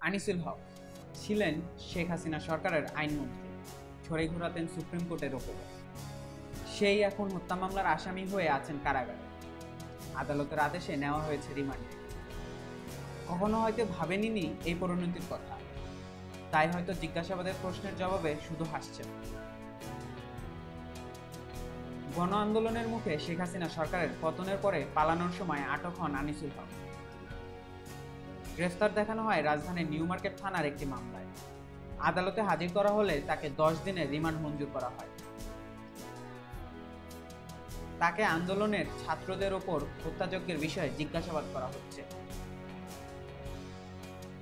আনিসুল হক ছিলেন শেখ হাসিনা সরকারের আইনমন্ত্রী, ছড়ি ঘোরাতেন সুপ্রিম কোর্টের ওপর। সেই এখন হত্যা মামলার আসামি হয়ে আছেন কারাগারে। আদালতের আদেশে নেওয়া হয়েছে রিমান্ডে। কখনো হয়তো ভাবেননি এই পরিণতির কথা, তাই হয়তো জিজ্ঞাসাবাদের প্রশ্নের জবাবে শুধু হাসছেন। গণ আন্দোলনের মুখে শেখ হাসিনা সরকারের পতনের পরে পালানোর সময় আটক হন আনিসুল হক। গ্রেফতার দেখানো হয় রাজধানীর নিউ মার্কেট থানার একটি মামলায়। আদালতে হাজির করা হলে তাকে 10 দিনের রিমান্ড মঞ্জুর করা হয়। তাকে আন্দোলনের ছাত্রদের ওপর হত্যাযজ্ঞের বিষয়ে জিজ্ঞাসাবাদ করা হচ্ছে।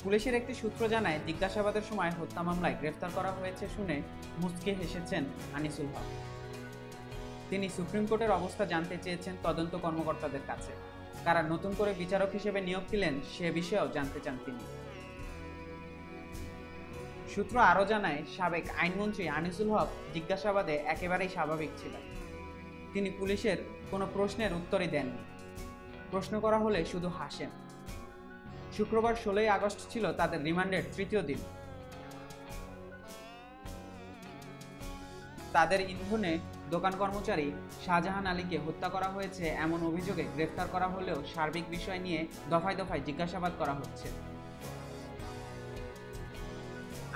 পুলিশের একটি সূত্র জানায়, জিজ্ঞাসাবাদের সময় হত্যা মামলায় গ্রেফতার করা হয়েছে শুনে মুচকি হেসেছেন আনিসুল হক। তিনি সুপ্রিম কোর্টের অবস্থা জানতে চেয়েছেন তদন্ত কর্মকর্তাদের কাছে। কারা নতুন করে বিচারক হিসেবে নিয়োগ দিলেন সে বিষয়েও জানতে চান তিনি। সূত্র আরও জানায়, সাবেক আইনমন্ত্রী আনিসুল হক জিজ্ঞাসাবাদে একেবারেই স্বাভাবিক ছিলেন। তিনি পুলিশের কোনো প্রশ্নের উত্তরই দেননি। প্রশ্ন করা হলে শুধু হাসেন। শুক্রবার 16 আগস্ট ছিল তাদের রিমান্ডের তৃতীয় দিন। তাদের ইন্ধনে দোকান কর্মচারী শাহজাহান আলীকে হত্যা করা হয়েছে এমন অভিযোগে গ্রেফতার করা হলেও সার্বিক বিষয় নিয়ে দফায় দফায় জিজ্ঞাসাবাদ করা হচ্ছে।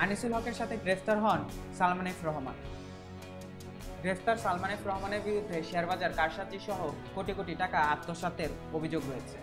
আনিসুল হকের সাথে গ্রেফতার হন সালমান এফ রহমান। গ্রেফতার সালমান এফ রহমানের বিরুদ্ধে শেয়ারবাজার কারসাজি সহ কোটি কোটি টাকা আত্মসাতের অভিযোগ রয়েছে।